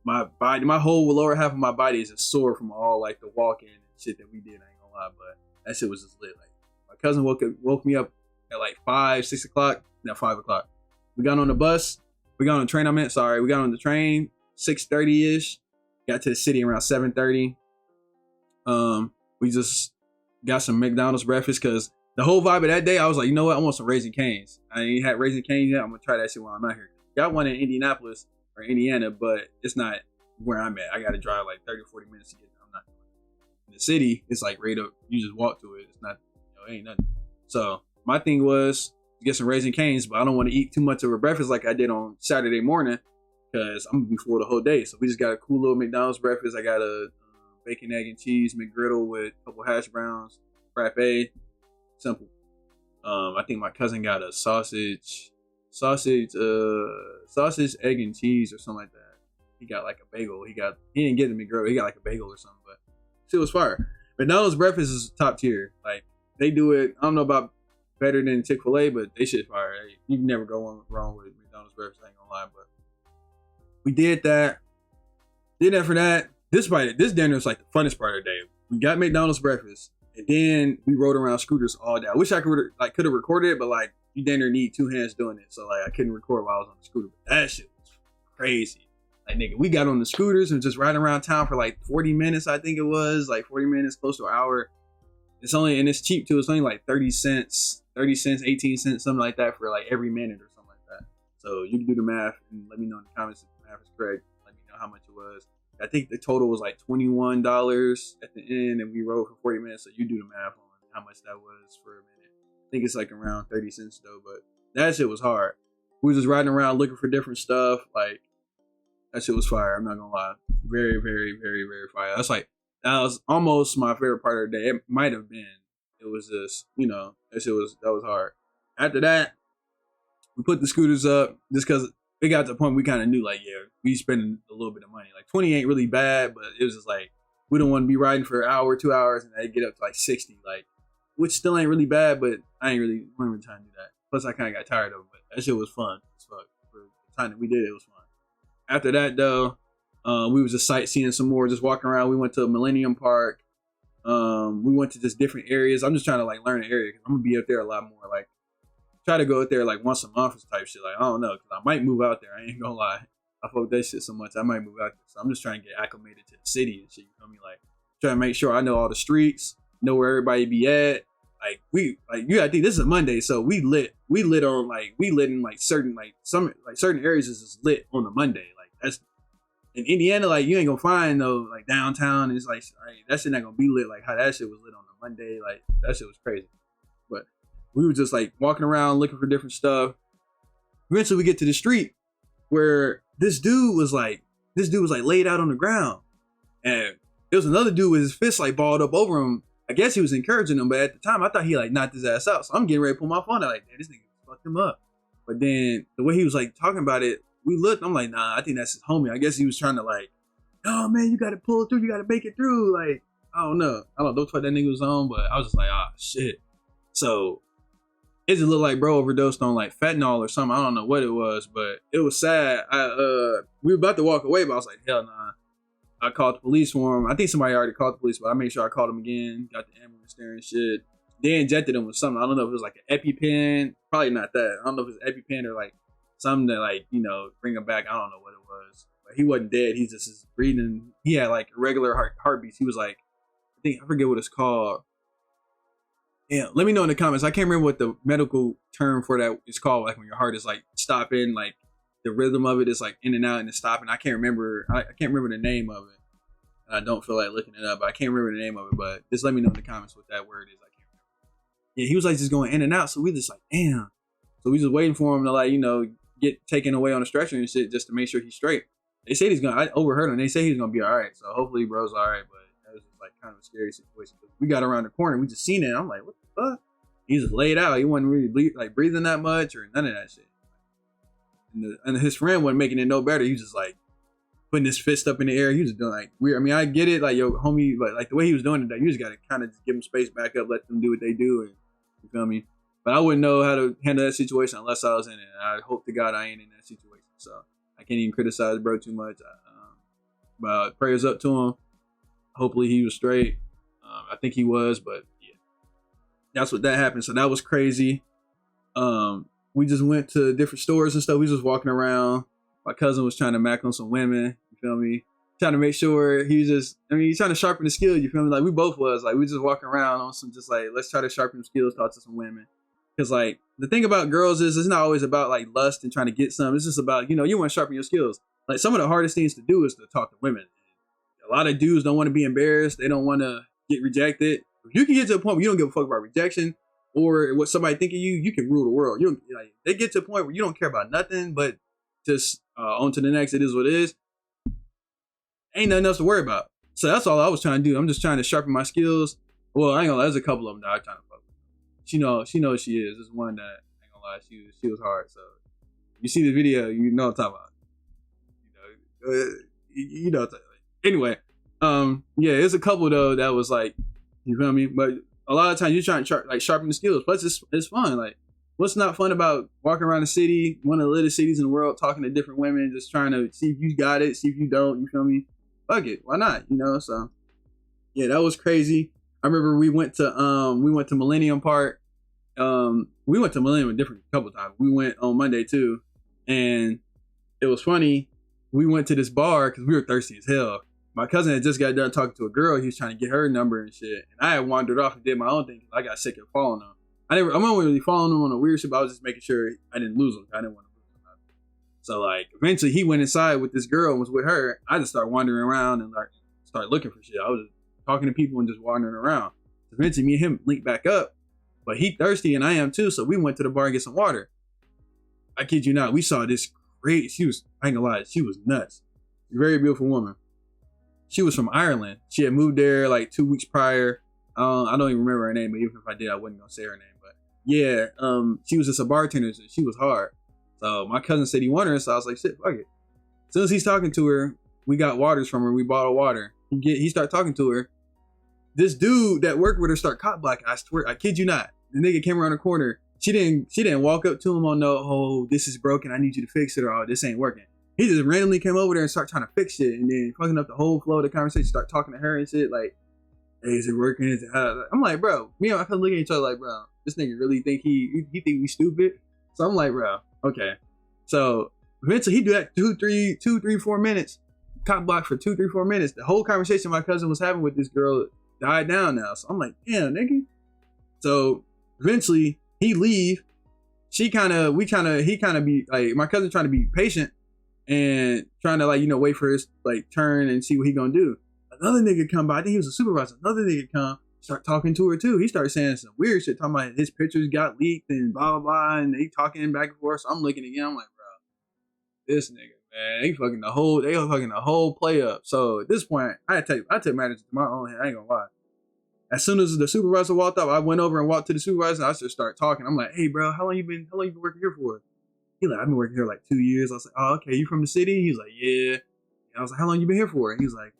Speaker 1: my body, my whole lower half of my body is just sore from all like the walking and shit that we did, I ain't gonna lie, but that shit was just lit. Like my cousin woke me up at like 5, 6 o'clock, now 5 o'clock. We got on the bus, we got on the train, we got on the train 6:30-ish, got to the city around 7:30. We just got some McDonald's breakfast because the whole vibe of that day, I was like, you know what, I want some Raising Cane's. I ain't had Raising Cane's yet, I'm gonna try that shit while I'm out here. Got one in Indianapolis or Indiana, but it's not where I'm at. I gotta drive like 30 or 40 minutes to get there. I'm not in the city. It's like right up, you just walk to it. It's not, it ain't nothing. So my thing was to get some Raising Cane's, but I don't want to eat too much of a breakfast like I did on Saturday morning because I'm gonna be full the whole day. So we just got a cool little McDonald's breakfast. I got a bacon, egg, and cheese McGriddle with a couple hash browns, frappe, simple. I think my cousin got a sausage, egg, and cheese or something like that. He got like a bagel. He didn't get the McGriddle. He got like a bagel or something, but shit was fire. McDonald's breakfast is top tier. Like they do it. I don't know about better than Chick-fil-A, but they shit fire. You can never go wrong with McDonald's breakfast. I ain't gonna lie, but We did that. Did that for that. This dinner was like the funnest part of the day. We got McDonald's breakfast, and then we rode around scooters all day. I wish I could have recorded it, but like you dinner need 2 hands doing it, so like I couldn't record while I was on the scooter. But that shit was crazy. Like nigga, we got on the scooters and just riding around town for like 40 minutes. I think it was like 40 minutes, close to an hour. It's cheap too. It's only like 30 cents, 18 cents, something like that for like every minute or something like that. So you can do the math and let me know in the comments if the math is correct. Let me know how much it was. I think the total was like $21 at the end, and we rode for 40 minutes. So you do the math on how much that was for a minute. I think it's like around 30 cents though, but that shit was hard. We were just riding around looking for different stuff. Like that shit was fire. I'm not gonna lie. Very, very, very, very fire. That was almost my favorite part of the day. It might have been. It was just, that was hard. After that, we put the scooters up just because it got to the point we kind of knew, like, yeah, we spending a little bit of money. Like 20 ain't really bad, but it was just like we don't want to be riding for an hour, 2 hours, and they get up to like 60, like, which still ain't really bad, but I ain't really trying to do that. Plus, I kind of got tired of it, but that shit was fun as fuck. For the time that we did it was fun. After that, though, we was just sightseeing some more, just walking around. We went to Millennium Park. We went to just different areas. I'm just trying to like learn the area because I'm gonna be up there a lot more. Like, try to go out there like once a month or type shit. Like, I don't know, because I might move out there. I ain't gonna lie. I fuck with that shit so much. I might move out there. So I'm just trying to get acclimated to the city and shit. You feel me? Like, trying to make sure I know all the streets, know where everybody be at. Like you gotta think this is a Monday, so we lit in like certain certain areas is just lit on a Monday. Like that's in Indiana, like you ain't gonna find no like downtown. It's like that shit not gonna be lit like how that shit was lit on a Monday. Like that shit was crazy. But we were just like walking around looking for different stuff. Eventually we get to the street where this dude was like laid out on the ground. And there was another dude with his fist like balled up over him. I guess he was encouraging him, but at the time I thought he like knocked his ass out. So I'm getting ready to pull my phone out like, man, this nigga fucked him up. But then the way he was like talking about it, we looked, I'm like, nah, I think that's his homie. I guess he was trying to like, oh man, you gotta pull through, you gotta make it through. Like, I don't know what that nigga was on, but I was just like, shit. So it just looked like bro overdosed on like fentanyl or something. I don't know what it was, but it was sad. We were about to walk away, but I was like, hell nah. I called the police for him. I think somebody already called the police, but I made sure I called him again. Got the ambulance there and shit. They injected him with something. I don't know if it was like an EpiPen. Probably not that. I don't know if it was EpiPen or like something that like, bring him back. I don't know what it was. But he wasn't dead. He just is breathing. He had like irregular heartbeats. He was like, I forget what it's called. Yeah, let me know in the comments. I can't remember what the medical term for that is called. Like when your heart is like stopping, like the rhythm of it is like in and out and it's stopping. I can't remember the name of it. I don't feel like looking it up, but I can't remember the name of it. But just let me know in the comments what that word is. I can't remember. Yeah, he was like just going in and out. So we just like, damn. So we just waiting for him to like, get taken away on a stretcher and shit just to make sure he's straight. They said I overheard him. They say he's gonna be all right. So hopefully bro's all right. But that was just like kind of a scary situation. We got around the corner. We just seen it. I'm like, what the fuck? He just laid out. He wasn't really breathing that much or none of that shit. And his friend wasn't making it no better. He was just like putting his fist up in the air. He was doing like weird. I mean, I get it, like yo, homie, but like the way he was doing it, you just gotta kind of just give him space back up, let them do what they do, and you feel me. But I wouldn't know how to handle that situation unless I was in it. And I hope to God I ain't in that situation. So I can't even criticize bro too much. But prayers up to him. Hopefully he was straight. I think he was, but yeah, that's what that happened. So that was crazy. We just went to different stores and stuff. We was just walking around. My cousin was trying to mac on some women. You feel me? Trying to make sure he's trying to sharpen the skill. You feel me? Like we both was like, we just walking around on some, just like, let's try to sharpen the skills, talk to some women. Cause like the thing about girls is it's not always about like lust and trying to get some. It's just about, you want to sharpen your skills. Like some of the hardest things to do is to talk to women. A lot of dudes don't want to be embarrassed. They don't want to get rejected. If you can get to a point where you don't give a fuck about rejection or what somebody think of you, you can rule the world. You don't, like, they get to a point where you don't care about nothing but just on to the next. It is what it is. Ain't nothing else to worry about. So that's all I was trying to do. I'm just trying to sharpen my skills. Well, I ain't gonna lie. There's a couple of them that I'm trying to fuck with. She knows she is. There's one that I ain't gonna lie. She was hard. So you see the video, you know what I'm talking about. You know what I'm talking about. Anyway, yeah, there's a couple though that was like, you feel me? But a lot of times you're trying to sharpen the skills. Plus, it's fun. Like what's not fun about walking around the city, one of the latest cities in the world, talking to different women, just trying to see if you got it, see if you don't, you feel me? Fuck it, why not? You know, so yeah, that was crazy. I remember we went to Millennium Park. We went to Millennium a different couple times. We went on Monday too, and it was funny. We went to this bar because we were thirsty as hell. My cousin had just got done talking to a girl. He was trying to get her number and shit. And I had wandered off and did my own thing because I got sick of following them. I'm not really following them on a weird shit, but I was just making sure I didn't lose them. I didn't want to lose them. So like eventually he went inside with this girl and was with her. I just started wandering around and like started looking for shit. I was talking to people and just wandering around. Eventually me and him linked back up, but he thirsty and I am too. So we went to the bar and get some water. I kid you not, we saw this great. I ain't gonna lie, she was nuts. Very beautiful woman. She was from Ireland. She had moved there like 2 weeks prior. I don't even remember her name, but even if I did, I wasn't gonna say her name. But yeah, she was just a bartender. So she was hard. So my cousin said he wanted her, so I was like, shit, fuck it. As soon as he's talking to her, we got waters from her. We bottled water. He started talking to her. This dude that worked with her started cop blocking. I swear, I kid you not. The nigga came around the corner. She didn't walk up to him on no, oh, this is broken, I need you to fix it, or oh, this ain't working. He just randomly came over there and started trying to fix it, and then fucking up the whole flow of the conversation. Start talking to her and shit like, hey, is it working? I'm like, bro, me and my cousin looking at each other like, bro, this nigga really think he think we stupid? So I'm like, bro, okay. So eventually he do that 2, 3, 4 minutes, cop block for 2, 3, 4 minutes. The whole conversation my cousin was having with this girl died down now. So I'm like, damn, nigga. So eventually he leave. He kind of be like, my cousin trying to be patient and trying to like, you know, wait for his like turn and see what he gonna do. Another nigga come by, I think he was a supervisor. Another nigga come, start talking to her too. He started saying some weird shit, talking about his pictures got leaked and blah, blah, blah. And they talking back and forth. So I'm looking again, I'm like, bro, this nigga, man, they fucking the whole play up. So at this point, I took matters to my own hand. I ain't gonna lie. As soon as the supervisor walked up, I went over and walked to the supervisor. And I just started talking. I'm like, hey, bro, how long you been working here for? He like, I've been working here like 2 years. I was like, oh, okay, you from the city? He was like, yeah. And I was like, how long you been here for? And he was like,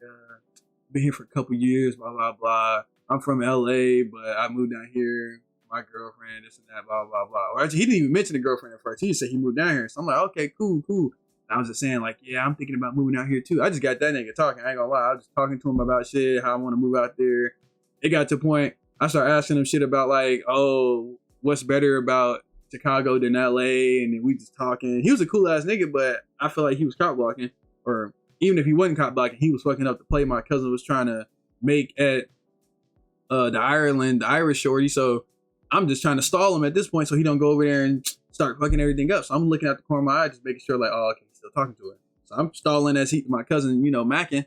Speaker 1: been here for a couple years, blah, blah, blah. I'm from LA, but I moved down here, my girlfriend, this and that, blah, blah, blah. Or actually, he didn't even mention the girlfriend at first. He just said he moved down here. So I'm like, okay, cool. And I was just saying like, yeah, I'm thinking about moving out here too. I just got that nigga talking. I ain't gonna lie. I was just talking to him about shit, how I want to move out there. It got to a point, I started asking him shit about like, oh, what's better about Chicago than LA? And then we just talking. He was a cool ass nigga, but I feel like he was cop blocking. Or even if he wasn't cop blocking, he was fucking up the play my cousin was trying to make at the Irish shorty. So I'm just trying to stall him at this point so he don't go over there and start fucking everything up. So I'm looking at the corner of my eye, just making sure like, oh, okay, he's still talking to her. So I'm stalling as my cousin, you know, macking.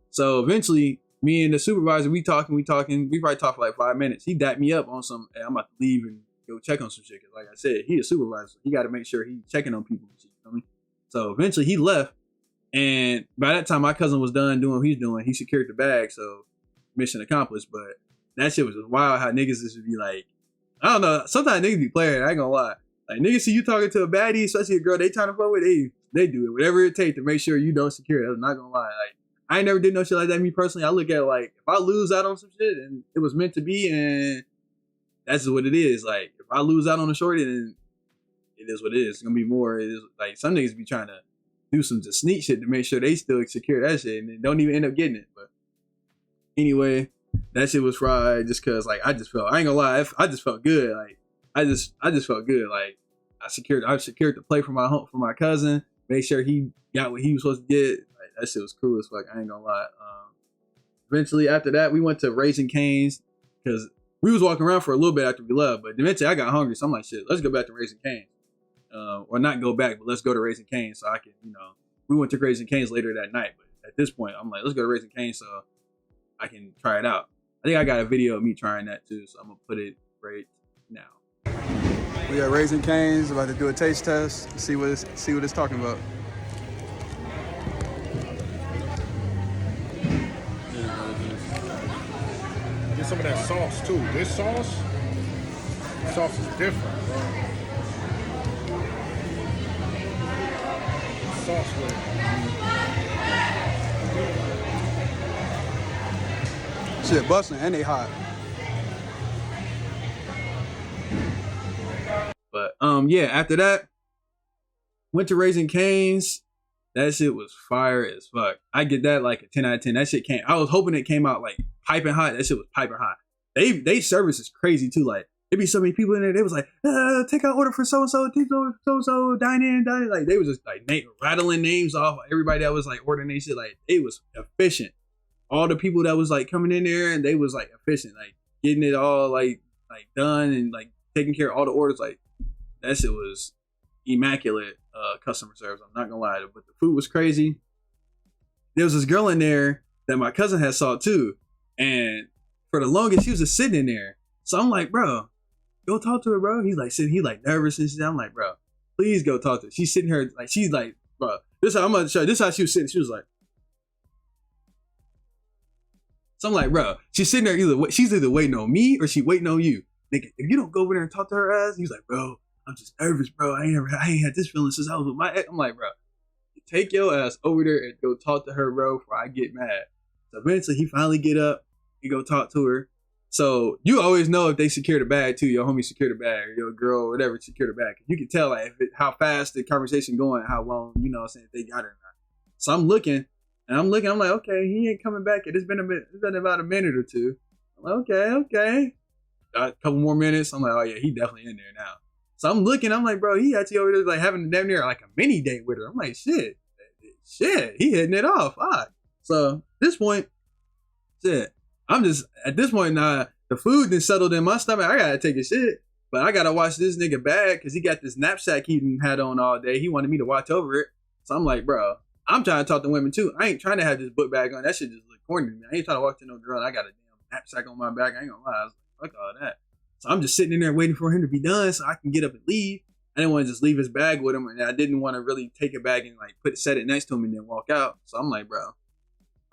Speaker 1: So eventually, me and the supervisor, we talking. We probably talked for like 5 minutes. He dapped me up on some, hey, I'm about to leave and go check on some shit. Cause like I said, he a supervisor. He got to make sure he's checking on people and shit. You know what I mean? So eventually he left. And by that time, my cousin was done doing what he's doing. He secured the bag. So mission accomplished. But that shit was just wild how niggas just would be like, I don't know. Sometimes niggas be playing. I ain't gonna lie. Like niggas see you talking to a baddie, especially a girl they trying to fuck with, they do it. Whatever it takes to make sure you don't secure it. I'm not gonna lie. Like, I ain't never did no shit like that. Me personally, I look at it like if I lose out on some shit and it was meant to be, and that's just what it is. Like if I lose out on a shorty, then it is what it is. It's gonna be more. It is like some niggas be trying to do some just sneak shit to make sure they still secure that shit and then don't even end up getting it. But anyway, that shit was fried just cause like I ain't gonna lie, I just felt good. Like I just felt good. Like I secured the play for my cousin, made sure he got what he was supposed to get. That shit was cool as fuck. I ain't gonna lie. Eventually, after that, we went to Raising Cane's because we was walking around for a little bit after we left. But eventually, I got hungry, so I'm like, shit, let's go back to Raising Cane's. Or not go back, but let's go to Raising Cane's so I can, you know, we went to Raising Cane's later that night. But at this point, I'm like, let's go to Raising Cane's so I can try it out. I think I got a video of me trying that too, so I'm gonna put it right now. We are Raising Cane's, about to do a taste test, see what it's talking about.
Speaker 3: Get some of that sauce too. This sauce is different, bro. Sauce with it.
Speaker 1: Shit busting and they hot. But yeah, after that, went to Raising Cane's. That shit was fire as fuck. I get that like a 10 out of 10. That shit came. I was hoping it came out like piping hot. That shit was piping hot. They service is crazy too. Like there be so many people in there. They was like, take out order for so and so, dine in. Like they was just like rattling names off everybody that was like ordering their shit. Like it was efficient. All the people that was like coming in there and they was like efficient, like getting it all like done and like taking care of all the orders. Like that shit was immaculate customer service. I'm not gonna lie, but the food was crazy. There was this girl in there that my cousin had saw too, and for the longest she was just sitting in there. So I'm like, bro, go talk to her, bro. He's like sitting, he like nervous and shit. I'm like, bro, please go talk to her. She's sitting here like she's like, bro, this how I'm gonna show you. This how she was sitting. She was like, so I'm like, bro, she's sitting there she's either waiting on me or she waiting on you. Nigga, if you don't go over there and talk to her ass, he's like, bro, I'm just nervous, bro. I ain't had this feeling since I was with my ex. I'm like, bro, take your ass over there and go talk to her, bro, before I get mad. So eventually he finally get up, he go talk to her. So you always know if they secure the bag too, your homie secure the bag, or your girl, or whatever, secure the bag. You can tell like how fast the conversation going, how long, you know what I'm saying, if they got it or not. So I'm looking, I'm like, okay, he ain't coming back yet. It's been about a minute or two. I'm like, okay. A couple more minutes. I'm like, oh yeah, he definitely in there now. So I'm looking, I'm like, bro, he actually over there like having damn near like a mini date with her. I'm like, shit, he hitting it off. Fuck. So at this point, shit, I'm just, at this point now, the food then settled in my stomach. I gotta take a shit, but I gotta watch this nigga bag because he got this knapsack he had on all day. He wanted me to watch over it. So I'm like, bro, I'm trying to talk to women too. I ain't trying to have this book bag on. That shit just look corny to me. I ain't trying to walk to no girl and I got a damn knapsack on my back. I ain't gonna lie. I was like, fuck all that. So I'm just sitting in there waiting for him to be done so I can get up and leave. I didn't want to just leave his bag with him, and I didn't want to really take a bag and like set it next to him and then walk out. So I'm like, bro,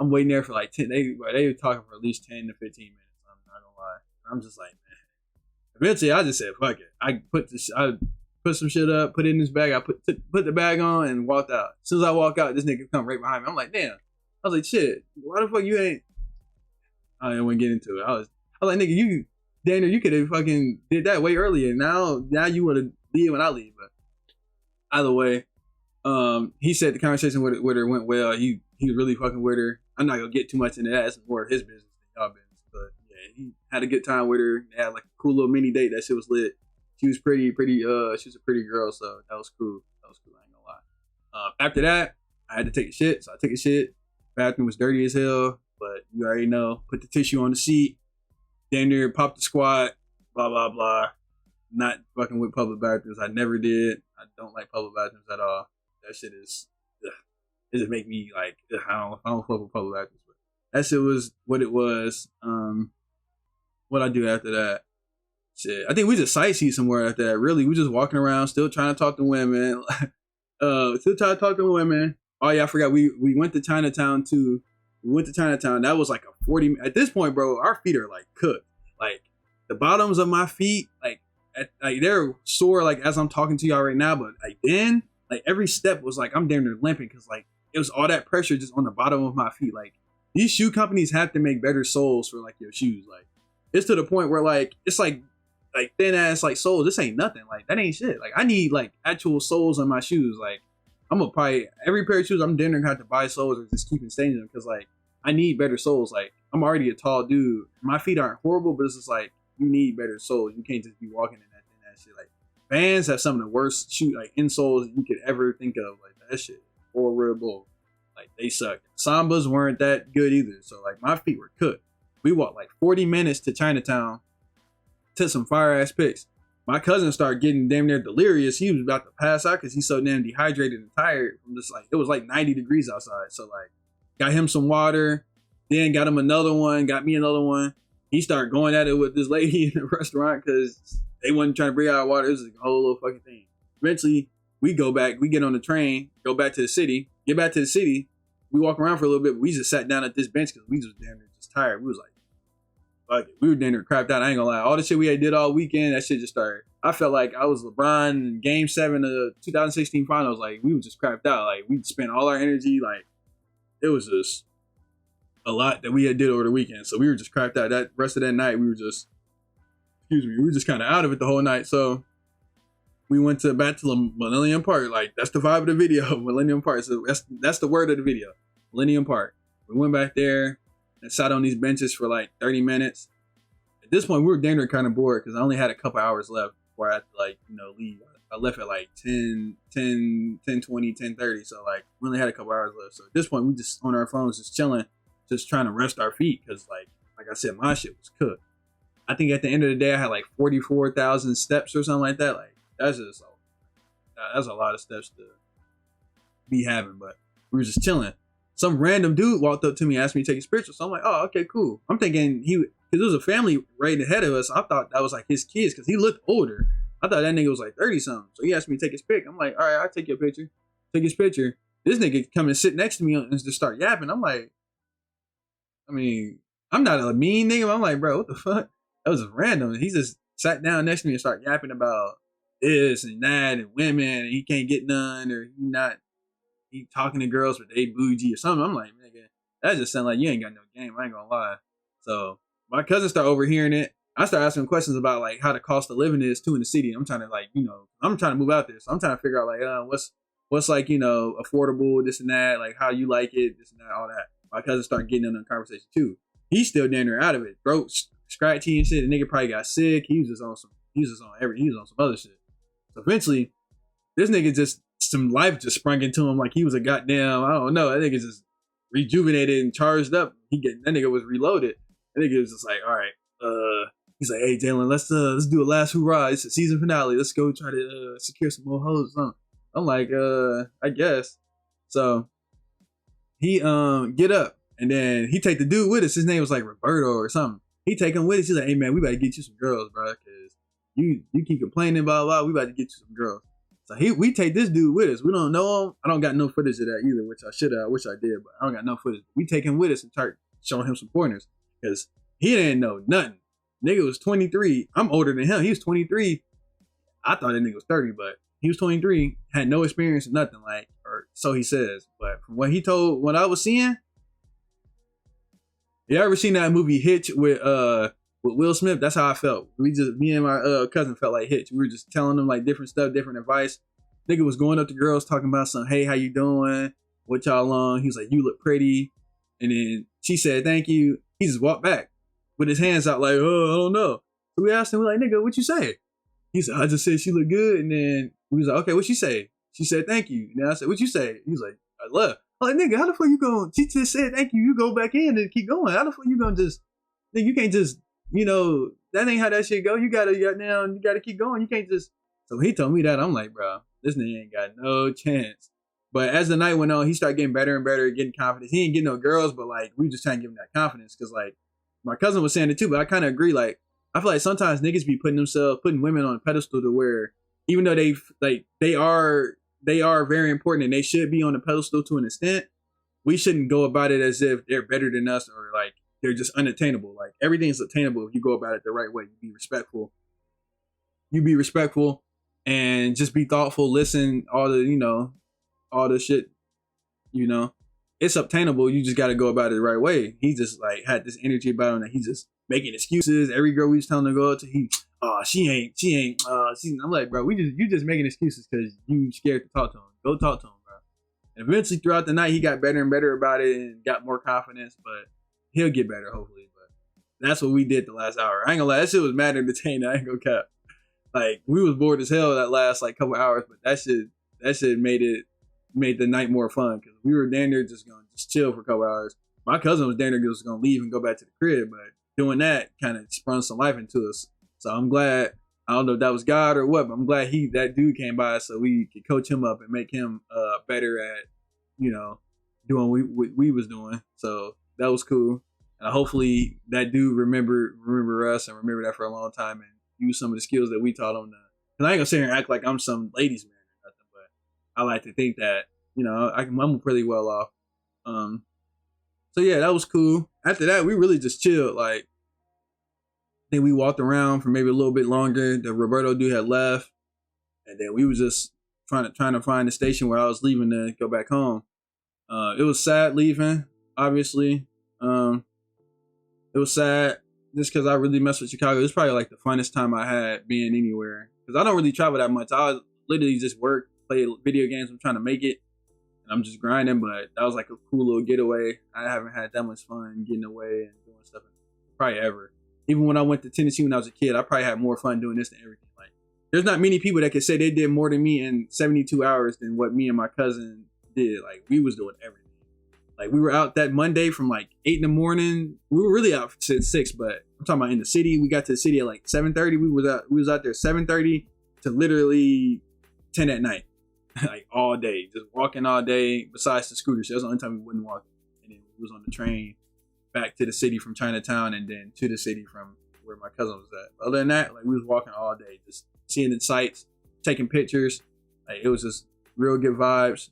Speaker 1: I'm waiting there for like 10. They were talking for at least 10 to 15 minutes. I'm not gonna lie. I'm just like, man. Eventually, I just said, fuck it. I put some shit up, put it in his bag. I put the bag on and walked out. As soon as I walk out, this nigga come right behind me. I'm like, damn. I was like, shit. Why the fuck you ain't? I didn't want to get into it. I was like, nigga, you. Daniel, you could have fucking did that way earlier. Now you want to leave when I leave. But either way, he said the conversation with her went well. He was really fucking with her. I'm not gonna get too much into that. It's more of his business than y'all business. But yeah, he had a good time with her. They had like a cool little mini date. That shit was lit. She was pretty. She was a pretty girl, so that was cool. I ain't gonna lie. After that, I had to take a shit, so I took a shit. Bathroom was dirty as hell, but you already know. Put the tissue on the seat. Damn near popped the squat, blah, blah, blah. Not fucking with public bathrooms. I never did. I don't like public bathrooms at all. That shit is, it just make me like, I don't fuck with public bathrooms. But that shit was what it was. What I do after that? Shit. I think we just sightsee somewhere after that. Really, we just walking around, still trying to talk to women. Oh yeah, I forgot. We went to Chinatown too. We went to Chinatown. That was like a 40. At this point, bro, our feet are like cooked. Like the bottoms of my feet, like they're sore. Like as I'm talking to y'all right now, but like then, like every step was like I'm damn near limping because like it was all that pressure just on the bottom of my feet. Like these shoe companies have to make better soles for like your shoes. Like it's to the point where like it's like thin ass like soles. This ain't nothing. Like that ain't shit. Like I need like actual soles on my shoes. Like I'm gonna probably every pair of shoes I'm damn near gonna have to buy soles or just keep staining them because like I need better soles. Like I'm already a tall dude. My feet aren't horrible, but it's just like you need better soles. You can't just be walking in that shit. Like Vans have some of the worst shoe like insoles you could ever think of. Like that shit horrible. Like they suck. Sambas weren't that good either. So like my feet were cooked. We walked like 40 minutes to Chinatown. Took some fire ass pics. My cousin started getting damn near delirious. He was about to pass out because he's so damn dehydrated and tired from just like it was like 90 degrees outside. So like got him some water, then got him another one, got me another one. He started going at it with this lady in the restaurant because they wasn't trying to bring out water. It was like a whole little fucking thing. Eventually, we go back, we get on the train, go back to the city, get back to the city. We walk around for a little bit, but we just sat down at this bench because we was damn near just tired. We was like, fuck it. We were damn near crapped out. I ain't gonna lie. All the shit we had did all weekend, that shit just started. I felt like I was LeBron in Game 7 of the 2016 finals. Like, we were just crapped out. Like, we spent all our energy. Like, it was just a lot that we had did over the weekend. So we were just crapped out. That rest of that night, we were just kind of out of it the whole night. So we went back to the Millennium Park. Like, that's the vibe of the video, Millennium Park. So that's the word of the video, Millennium Park. We went back there and sat on these benches for like 30 minutes. At this point, we were damn near kind of bored because I only had a couple hours left before I had to, like, leave. I left at like 10, 20, 10:30. So like we only had a couple hours left. So at this point, we just on our phones, just chilling, just trying to rest our feet because like I said, my shit was cooked. I think at the end of the day, I had like 44,000 steps or something like that. Like that's a lot of steps to be having. But we were just chilling. Some random dude walked up to me, asked me to take his picture. So I'm like, oh, okay, cool. I'm thinking because there was a family right ahead of us. I thought that was like his kids because he looked older. I thought that nigga was like 30 something. So he asked me to take his pic. I'm like, all right, I'll take your picture. Take his picture. This nigga come and sit next to me and just start yapping. I'm like, I mean, I'm not a mean nigga. I'm like, bro, what the fuck? That was random. He just sat down next to me and started yapping about this and that and women and he can't get none or he talking to girls but they bougie or something. I'm like, nigga, that just sound like you ain't got no game. I ain't gonna lie. So my cousin started overhearing it. I started asking questions about like how the cost of living is too in the city. I'm trying to like, I'm trying to move out there. So I'm trying to figure out like, what's like, affordable, this and that, like how you like it, this and that, all that. My cousin started getting in the conversation too. He's still down there out of it. Throat scratchy and shit. The nigga probably got sick. He was on some other shit. So eventually, this nigga some life just sprung into him like he was a goddamn, I don't know. That nigga just rejuvenated and charged up. That nigga was reloaded. That nigga was just like, all right, he's like, hey Jalen, let's do a last hoorah. It's a season finale. Let's go try to secure some more hoes or something. I'm like, I guess. So he get up and then he take the dude with us. His name was like Roberto or something. He take him with us. He's like, hey man, we about to get you some girls, bro, because you keep complaining, blah blah. We about to get you some girls. So we take this dude with us. We don't know him. I don't got no footage of that either, which I should have. I wish I did, but I don't got no footage. We take him with us and start showing him some pointers because he didn't know nothing. Nigga was 23. I'm older than him. He was 23. I thought that nigga was 30, but he was 23. Had no experience or nothing, like, or so he says. But from what I was seeing, you ever seen that movie Hitch with Will Smith? That's how I felt. Me and my cousin felt like Hitch. We were just telling them like different stuff, different advice. Nigga was going up to girls talking about some, hey, how you doing? What y'all on? He was like, you look pretty. And then she said, thank you. He just walked back with his hands out like, oh, I don't know. So we asked him, we're like, nigga, what you say? He said, I just said she looked good. And then we was like, okay, what she say? She said, thank you. And then I said, what you say? He was like, I love. I'm like, nigga, how the fuck you going? She just said, thank you. You go back in and keep going. How the fuck you going to just, nigga, you can't just, that ain't how that shit go. You gotta keep going. You can't just. So he told me that. I'm like, bro, this nigga ain't got no chance. But as the night went on, he started getting better and better, getting confidence. He ain't getting no girls, but like, we just trying to give him that confidence. Cause like, my cousin was saying it too, but I kind of agree. Like, I feel like sometimes niggas be putting women on a pedestal to where, even though they are very important and they should be on a pedestal to an extent, we shouldn't go about it as if they're better than us or like they're just unattainable. Like everything's attainable if you go about it the right way. You be respectful and just be thoughtful. Listen, all the shit, it's obtainable. You just got to go about it the right way. He just like had this energy about him that he's just making excuses. Every girl we was telling to go up to, she ain't. I'm like, bro, you just making excuses because you scared to talk to him. Go talk to him, bro. And eventually throughout the night, he got better and better about it and got more confidence, but he'll get better, hopefully. But that's what we did the last hour. I ain't gonna lie, that shit was mad entertaining. I ain't gonna cap. Like, we was bored as hell that last like couple hours, but that shit made the night more fun because we were down there just gonna chill for a couple hours. My cousin was down there just gonna leave and go back to the crib, but doing that kind of sprung some life into us. So I'm glad. I don't know if that was God or what, but I'm glad that dude came by so we could coach him up and make him better at, doing what we was doing. So that was cool. And hopefully that dude remember us and remember that for a long time and use some of the skills that we taught him. Because I ain't gonna sit here and act like I'm some ladies man or nothing, but I like to think that, I'm pretty well off. So yeah, that was cool. After that, we really just chilled. Like, I think we walked around for maybe a little bit longer. The Roberto dude had left, and then we was just trying to find the station where I was leaving to go back home. It was sad leaving, obviously. It was sad. just because I really mess with Chicago. It's probably like the funnest time I had being anywhere. Because I don't really travel that much. I literally just work, play video games. I'm trying to make it. And I'm just grinding. But that was like a cool little getaway. I haven't had that much fun getting away and doing stuff probably ever. Even when I went to Tennessee when I was a kid, I probably had more fun doing this than everything. Like, there's not many people that could say they did more than me in 72 hours than what me and my cousin did. Like, we was doing everything. Like, we were out that Monday from like 8 in the morning. We were really out since 6, but I'm talking about in the city. We got to the city at like 7:30. We was out there 7:30 to literally 10 at night. Like, all day. Just walking all day, besides the scooter. So that was the only time we wouldn't walk. And then we was on the train back to the city from Chinatown and then to the city from where my cousin was at. Other than that, like, we was walking all day, just seeing the sights, taking pictures. Like, it was just real good vibes.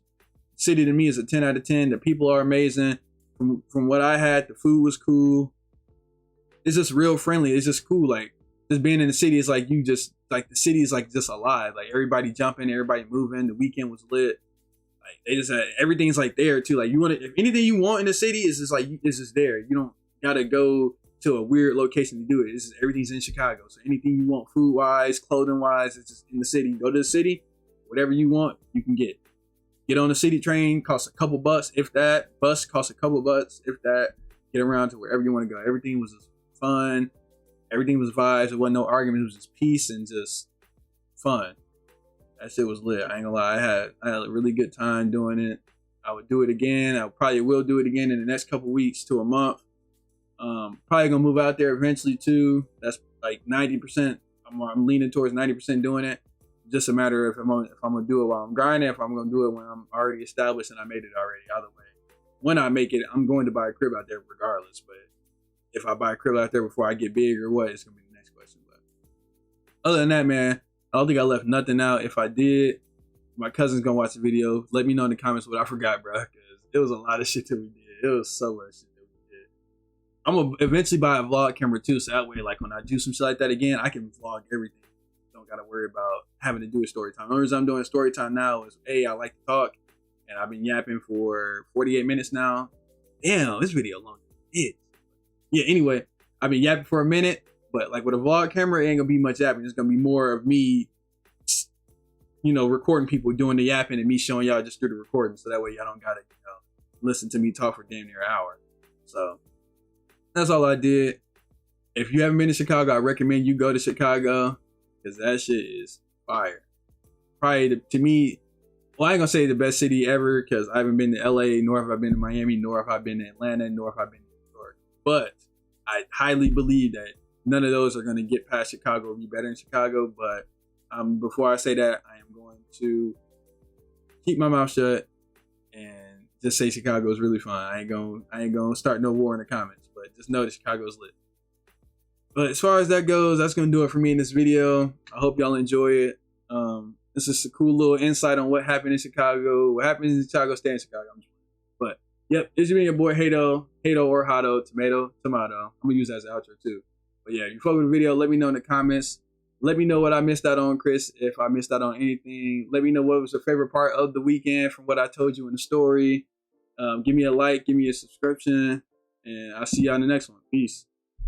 Speaker 1: City to me is a 10 out of 10. The people are amazing. From what I had, the food was cool. It's just real friendly. It's just cool. Like, just being in the city is like, you just, like, the city is like just alive. Like, everybody jumping, everybody moving. The weekend was lit. Like, they just had, everything's like there too. Like, you want to, if anything you want in the city is just like, it's just there. You don't gotta go to a weird location to do it. It's just, everything's in Chicago. So anything you want, food wise, clothing wise, it's just in the city. Go to the city, whatever you want, you can get. Get on the city train, costs a couple bucks, if that. Bus costs a couple bucks, if that. Get around to wherever you want to go. Everything was just fun. Everything was vibes. There wasn't no arguments. It was just peace and just fun. That shit was lit. I ain't gonna lie. I had a really good time doing it. I would do it again. I probably will do it again in the next couple weeks to a month. Probably gonna move out there eventually too. That's like 90%. I'm leaning towards 90% doing it. Just a matter of if I'm gonna do it while I'm grinding, if I'm gonna do it when I'm already established and I made it already. Either way, when I make it, I'm going to buy a crib out there regardless. But if I buy a crib out there before I get big or what, it's gonna be the next question. But other than that, man, I don't think I left nothing out. If I did, my cousin's gonna watch the video. Let me know in the comments what I forgot, bro, because it was a lot of shit that we did. It was so much shit that we did. I'm gonna eventually buy a vlog camera too, so that way, like, when I do some shit like that again, I can vlog everything. Don't gotta worry about having to do a story time. The only reason I'm doing story time now is, A, I like to talk, and I've been yapping for 48 minutes now. Damn, this video long as it. Yeah, anyway, I've been yapping for a minute, but like with a vlog camera, it ain't gonna be much yapping. It's gonna be more of me, you know, recording people doing the yapping and me showing y'all just through the recording, so that way y'all don't gotta, you know, listen to me talk for damn near an hour. So that's all I did. If you haven't been to Chicago, I recommend you go to Chicago, because that shit is fire. Probably, to me, well, I ain't gonna say the best city ever, because I haven't been to LA, nor have I been to Miami, nor have I been to Atlanta, nor have I been to New York. But I highly believe that none of those are gonna get past Chicago or be better than Chicago. But before I say that, I am going to keep my mouth shut and just say Chicago is really fun. I ain't gonna start no war in the comments, but just know that Chicago's lit. But as far as that goes, that's going to do it for me in this video. I hope y'all enjoy it. This is a cool little insight on what happened in Chicago. What happens in Chicago, stay in Chicago. But, yep, this has been your boy, Hato or Hato, tomato. I'm going to use that as an outro, too. But, yeah, if you fuck with the video, let me know in the comments. Let me know what I missed out on, Chris, if I missed out on anything. Let me know what was your favorite part of the weekend from what I told you in the story. Give me a like, give me a subscription, and I'll see y'all in the next one. Peace.